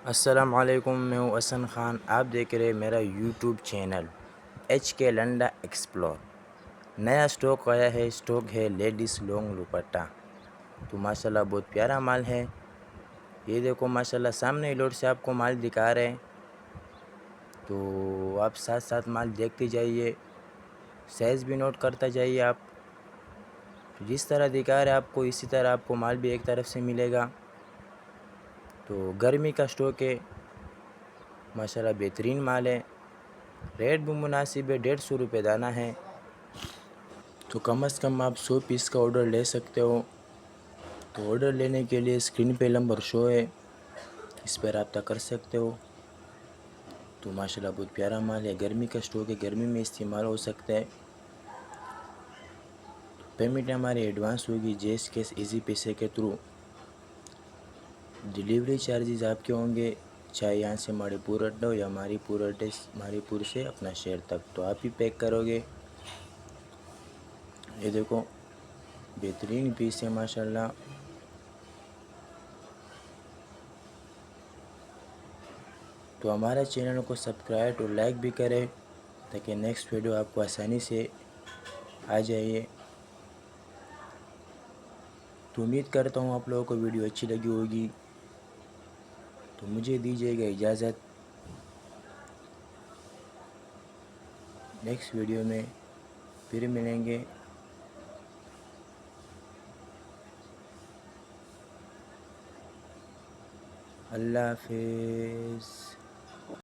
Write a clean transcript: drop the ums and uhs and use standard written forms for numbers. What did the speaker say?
अस्सलामुअलैकुम, मैं हूँ हसन ख़ान। आप देख रहे हैं मेरा यूट्यूब चैनल HK लंडा एक्सप्लोर। नया स्टॉक आया है। स्टॉक है लेडीज़ लॉन्ग दुपट्टा। तो माशाल्लाह बहुत प्यारा माल है। ये देखो माशाल्लाह सामने ही लोड से आपको माल दिखा रहे हैं, तो आप साथ साथ माल देखते जाइए, साइज़ भी नोट करता जाइए। आप जिस तरह दिखा रहे हैं आपको इसी तरह आपको माल भी एक तरफ से मिलेगा। तो गर्मी का स्टॉक है, माशाल्लाह बेहतरीन माल है। रेट भी मुनासिब है, 150 रुपये दाना है। तो कम से कम आप 100 पीस का ऑर्डर ले सकते हो। तो ऑर्डर लेने के लिए स्क्रीन पे नंबर शो है, इस पर रब्ता कर सकते हो। तो माशाल्लाह बहुत प्यारा माल है, गर्मी का स्टॉक है, गर्मी में इस्तेमाल हो सकता है। तो पेमेंट हमारी एडवांस होगी जैस कैश इजी पैसे के थ्रू। डिलीवरी चार्जेस आपके होंगे, चाहे यहाँ से मणिपुर अड्डा हो या मारीपुर से अपना शहर तक, तो आप ही पैक करोगे। ये देखो बेहतरीन पीस है माशाल्लाह। तो हमारे चैनल को सब्सक्राइब और लाइक भी करें ताकि नेक्स्ट वीडियो आपको आसानी से आ जाइए। तो उम्मीद करता हूँ आप लोगों को वीडियो अच्छी लगी होगी। तो मुझे दीजिएगा इजाज़त, नेक्स्ट वीडियो में फिर मिलेंगे। अल्लाह हाफिज़।